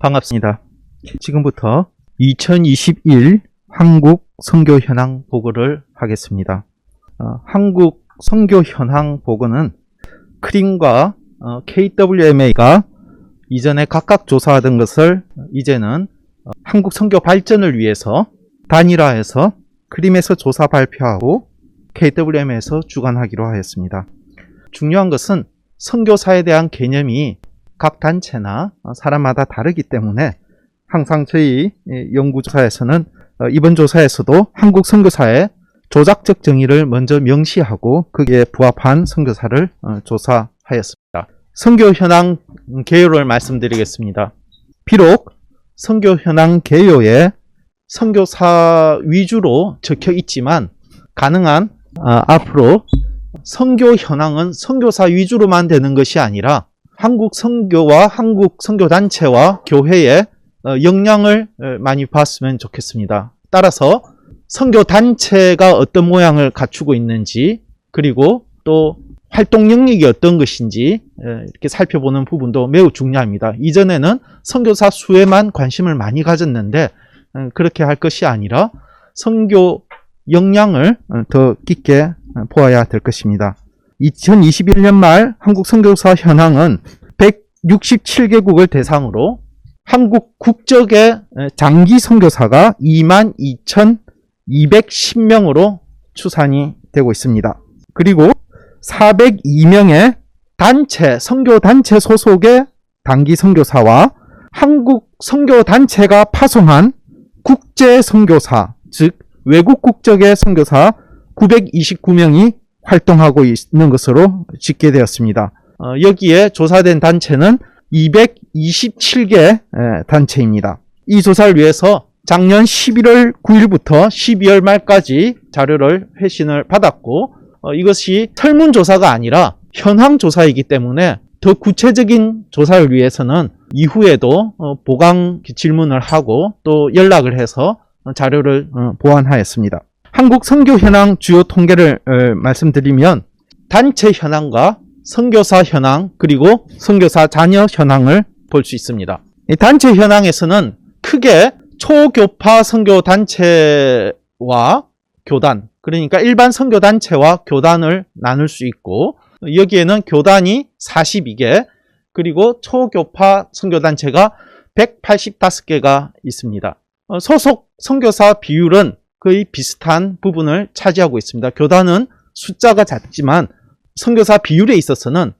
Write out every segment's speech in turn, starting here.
반갑습니다. 지금부터 2021 한국 선교 현황 보고를 하겠습니다. 한국 선교 현황 보고는 크림과 KWMA가 이전에 각각 조사하던 것을 이제는 한국 선교 발전을 위해서 단일화해서 크림에서 조사 발표하고 KWMA에서 주관하기로 하였습니다. 중요한 것은 선교사에 대한 개념이 각 단체나 사람마다 다르기 때문에 항상 저희 연구조사에서는 이번 조사에서도 한국 선교사의 조작적 정의를 먼저 명시하고 거기에 부합한 선교사를 조사하였습니다. 선교 현황 개요를 말씀드리겠습니다. 비록 선교 현황 개요에 선교사 위주로 적혀 있지만 가능한 앞으로 선교 현황은 선교사 위주로만 되는 것이 아니라 한국 선교와 한국 선교단체와 교회의 영향을 많이 봤으면 좋겠습니다. 따라서 선교단체가 어떤 모양을 갖추고 있는지 그리고 또 활동 영역이 어떤 것인지 이렇게 살펴보는 부분도 매우 중요합니다. 이전에는 선교사 수에만 관심을 많이 가졌는데 그렇게 할 것이 아니라 선교 역량을 더 깊게 보아야 될 것입니다. 2021년 말 한국 선교사 현황은 167개국을 대상으로 한국 국적의 장기 선교사가 22,210명으로 추산이 되고 있습니다. 그리고 402명의 단체, 선교단체 소속의 단기 선교사와 한국 선교단체가 파송한 국제 선교사, 즉 외국 국적의 선교사 929명이 활동하고 있는 것으로 집계되었습니다. 여기에 조사된 단체는 227개 단체입니다. 이 조사를 위해서 작년 11월 9일부터 12월 말까지 자료를 회신을 받았고 이것이 설문조사가 아니라 현황조사이기 때문에 더 구체적인 조사를 위해서는 이후에도 보강 질문을 하고 또 연락을 해서 자료를 보완하였습니다. 한국 선교 현황 주요 통계를 말씀드리면 단체 현황과 선교사 현황 그리고 선교사 자녀 현황을 볼 수 있습니다. 이 단체 현황에서는 크게 초교파 선교단체와 교단, 그러니까 일반 선교단체와 교단을 나눌 수 있고 여기에는 교단이 42개 그리고 초교파 선교단체가 185개가 있습니다. 소속 선교사 비율은 거의 비슷한 부분을 차지하고 있습니다. 교단은 숫자가 작지만 선교사 비율에 있어서는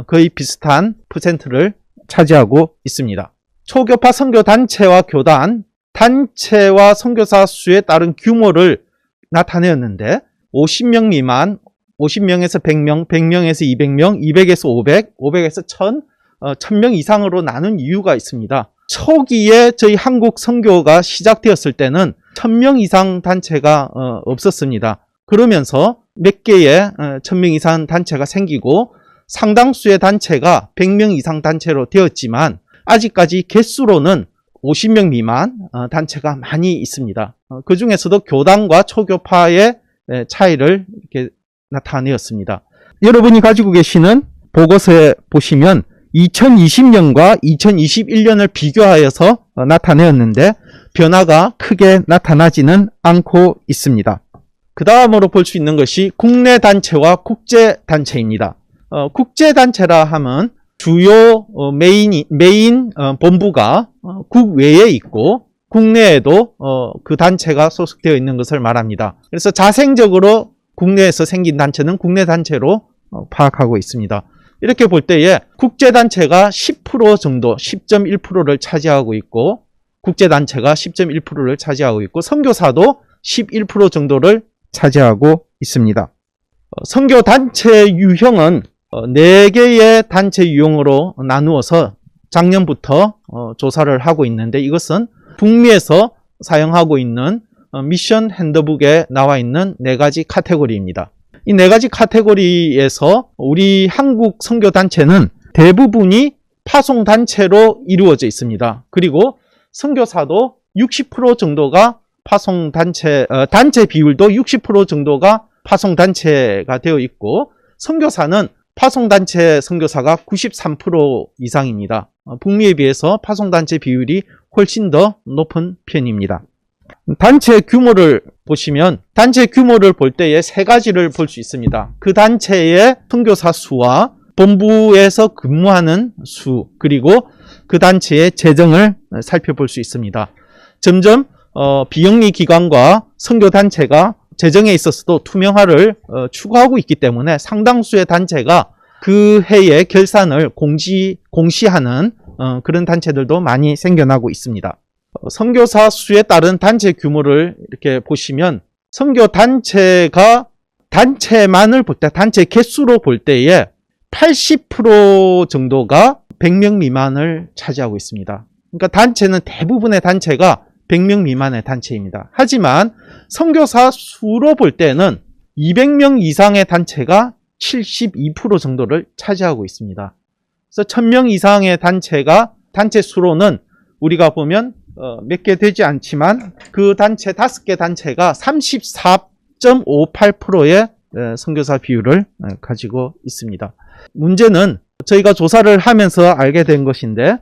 거의 비슷한 퍼센트를 차지하고 있습니다. 초교파 선교단체와 교단, 단체와 선교사 수에 따른 규모를 나타내었는데 50명 미만, 50명에서 100명, 100명에서 200명, 200에서 500, 500에서 1000, 1000명 이상으로 나눈 이유가 있습니다. 초기에 저희 한국 선교가 시작되었을 때는 1000명 이상 단체가 없었습니다. 그러면서 몇 개의 1000명 이상 단체가 생기고 상당수의 단체가 100명 이상 단체로 되었지만 아직까지 개수로는 50명 미만 단체가 많이 있습니다. 그 중에서도 교단과 초교파의 차이를 이렇게 나타내었습니다. 여러분이 가지고 계시는 보고서에 보시면 2020년과 2021년을 비교하여서 나타내었는데 변화가 크게 나타나지는 않고 있습니다. 그 다음으로 볼 수 있는 것이 국내 단체와 국제 단체입니다. 국제 단체라 하면 주요 메인 본부가 국외에 있고 국내에도 그 단체가 소속되어 있는 것을 말합니다. 그래서 자생적으로 국내에서 생긴 단체는 국내 단체로 파악하고 있습니다. 이렇게 볼 때에 국제단체가 10% 정도, 10.1%를 차지하고 있고 국제단체가 10.1%를 차지하고 있고 선교사도 11% 정도를 차지하고 있습니다. 선교단체 유형은 4개의 단체 유형으로 나누어서 작년부터 조사를 하고 있는데 이것은 북미에서 사용하고 있는 미션 핸드북에 나와 있는 4가지 카테고리입니다. 이 4가지 카테고리에서 우리 한국 선교단체는 대부분이 파송단체로 이루어져 있습니다. 그리고 선교사도 60% 정도가 파송단체, 단체 비율도 60% 정도가 파송단체가 되어 있고 선교사는 파송단체 선교사가 93% 이상입니다. 북미에 비해서 파송단체 비율이 훨씬 더 높은 편입니다. 단체 규모를 보시면 단체 규모를 볼 때에 세 가지를 볼 수 있습니다. 그 단체의 선교사 수와 본부에서 근무하는 수, 그리고 그 단체의 재정을 살펴볼 수 있습니다. 점점 비영리 기관과 선교단체가 재정에 있어서도 투명화를 추구하고 있기 때문에 상당수의 단체가 그 해의 결산을 공시하는 그런 단체들도 많이 생겨나고 있습니다. 선교사 수에 따른 단체 규모를 이렇게 보시면 선교 단체가 단체만을 볼 때, 단체 개수로 볼 때에 80% 정도가 100명 미만을 차지하고 있습니다. 그러니까 단체는 대부분의 단체가 100명 미만의 단체입니다. 하지만 선교사 수로 볼 때는 200명 이상의 단체가 72% 정도를 차지하고 있습니다. 그래서 1000명 이상의 단체가 단체 수로는 우리가 보면 몇 개 되지 않지만 그 단체 5개 단체가 34.58%의 선교사 비율을 가지고 있습니다. 문제는 저희가 조사를 하면서 알게 된 것인데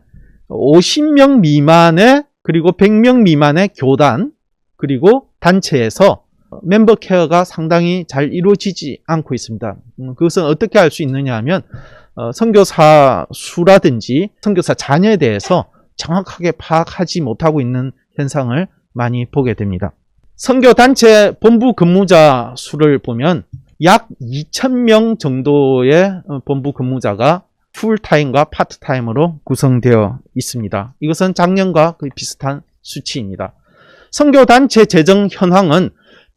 50명 미만의 그리고 100명 미만의 교단 그리고 단체에서 멤버 케어가 상당히 잘 이루어지지 않고 있습니다. 그것은 어떻게 알 수 있느냐 하면 선교사 수라든지 선교사 자녀에 대해서 정확하게 파악하지 못하고 있는 현상을 많이 보게 됩니다. 선교단체 본부 근무자 수를 보면 약 2,000명 정도의 본부 근무자가 풀타임과 파트타임으로 구성되어 있습니다. 이것은 작년과 거의 비슷한 수치입니다. 선교단체 재정 현황은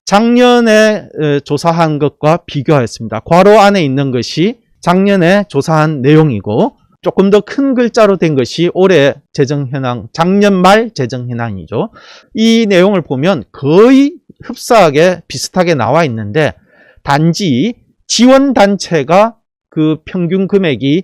작년에 조사한 것과 비교하였습니다. 괄호 안에 있는 것이 작년에 조사한 내용이고 조금 더 큰 글자로 된 것이 올해 재정 현황, 작년 말 재정 현황이죠. 이 내용을 보면 거의 흡사하게 비슷하게 나와 있는데 단지 지원단체가 그 평균 금액이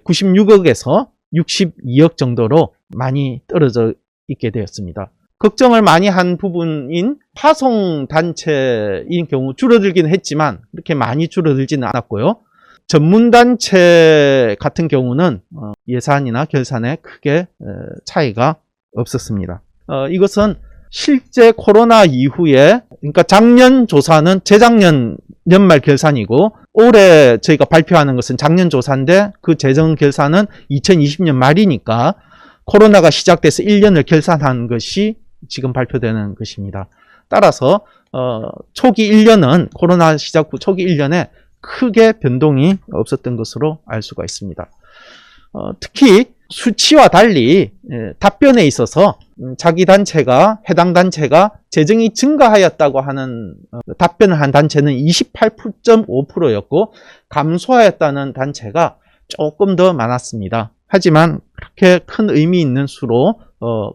96억에서 62억 정도로 많이 떨어져 있게 되었습니다. 걱정을 많이 한 부분인 파송단체인 경우 줄어들긴 했지만 그렇게 많이 줄어들지는 않았고요. 전문단체 같은 경우는 예산이나 결산에 크게 차이가 없었습니다. 이것은 실제 코로나 이후에, 그러니까 작년 조사는 재작년 연말 결산이고 올해 저희가 발표하는 것은 작년 조사인데 그 재정 결산은 2020년 말이니까 코로나가 시작돼서 1년을 결산한 것이 지금 발표되는 것입니다. 따라서 초기 1년은 코로나 시작 후 초기 1년에 크게 변동이 없었던 것으로 알 수가 있습니다. 특히 수치와 달리 답변에 있어서 자기 단체가 해당 단체가 재정이 증가하였다고 하는 답변을 한 단체는 28.5%였고 감소하였다는 단체가 조금 더 많았습니다. 하지만 그렇게 큰 의미 있는 수로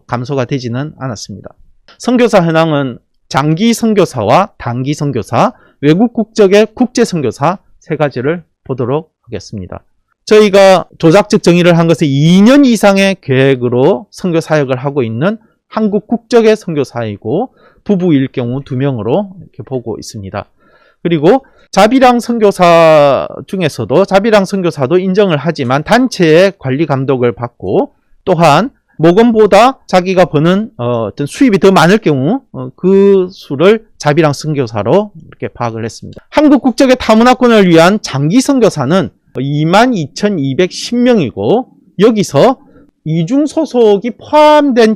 감소가 되지는 않았습니다. 선교사 현황은 장기 선교사와 단기 선교사, 외국 국적의 국제 선교사 세 가지를 보도록 하겠습니다. 저희가 조작적 정의를 한 것은 2년 이상의 계획으로 선교 사역을 하고 있는 한국 국적의 선교사이고 부부일 경우 2명으로 이렇게 보고 있습니다. 그리고 자비랑 선교사 중에서도 자비랑 선교사도 인정을 하지만 단체의 관리 감독을 받고 또한 모금보다 자기가 버는 어떤 수입이 더 많을 경우 그 수를 자비랑 선교사로 이렇게 파악을 했습니다. 한국 국적의 타문화권을 위한 장기 선교사는 22,210명이고 여기서 이중 소속이 포함된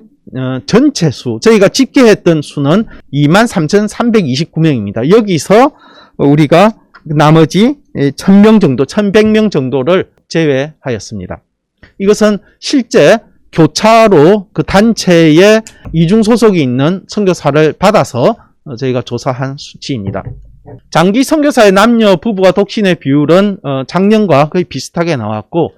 전체 수, 저희가 집계했던 수는 23,329명입니다. 여기서 우리가 나머지 1,000명 정도, 1,100명 정도를 제외하였습니다. 이것은 실제 교차로 그 단체에 이중 소속이 있는 선교사를 받아서 저희가 조사한 수치입니다. 장기 선교사의 남녀, 부부와 독신의 비율은 작년과 거의 비슷하게 나왔고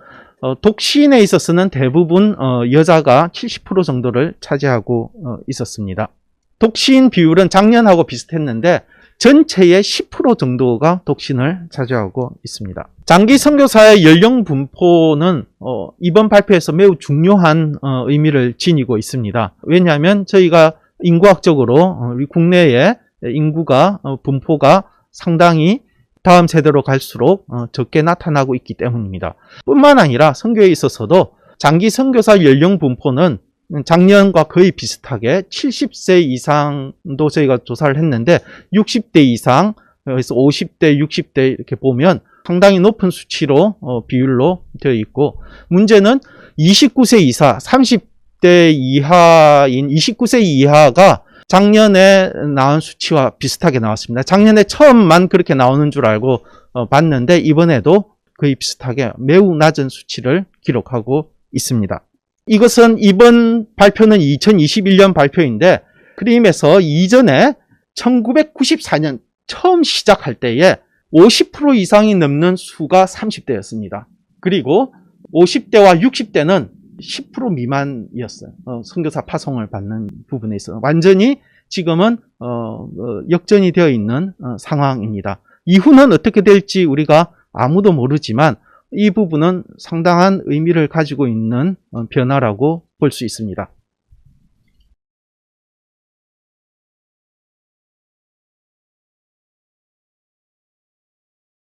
독신에 있어서는 대부분 여자가 70% 정도를 차지하고 있었습니다. 독신 비율은 작년하고 비슷했는데 전체의 10% 정도가 독신을 차지하고 있습니다. 장기 선교사의 연령 분포는 이번 발표에서 매우 중요한 의미를 지니고 있습니다. 왜냐하면 저희가 인구학적으로 우리 국내의 인구가 분포가 상당히 다음 세대로 갈수록 적게 나타나고 있기 때문입니다. 뿐만 아니라 선교에 있어서도 장기 선교사 연령 분포는 작년과 거의 비슷하게 70세 이상도 저희가 조사를 했는데 60대 이상, 그래서 50대, 60대 이렇게 보면 상당히 높은 수치로 비율로 되어 있고, 문제는 29세 이하, 30대 이하인 29세 이하가 작년에 나온 수치와 비슷하게 나왔습니다. 작년에 처음만 그렇게 나오는 줄 알고 봤는데 이번에도 거의 비슷하게 매우 낮은 수치를 기록하고 있습니다. 이것은 이번 발표는 2021년 발표인데, 크림에서 이전에 1994년 처음 시작할 때에 50% 이상이 넘는 수가 30대였습니다. 그리고 50대와 60대는 10% 미만이었어요. 선교사 파송을 받는 부분에 있어서 완전히 지금은 역전이 되어 있는 상황입니다. 이후는 어떻게 될지 우리가 아무도 모르지만 이 부분은 상당한 의미를 가지고 있는 변화라고 볼 수 있습니다.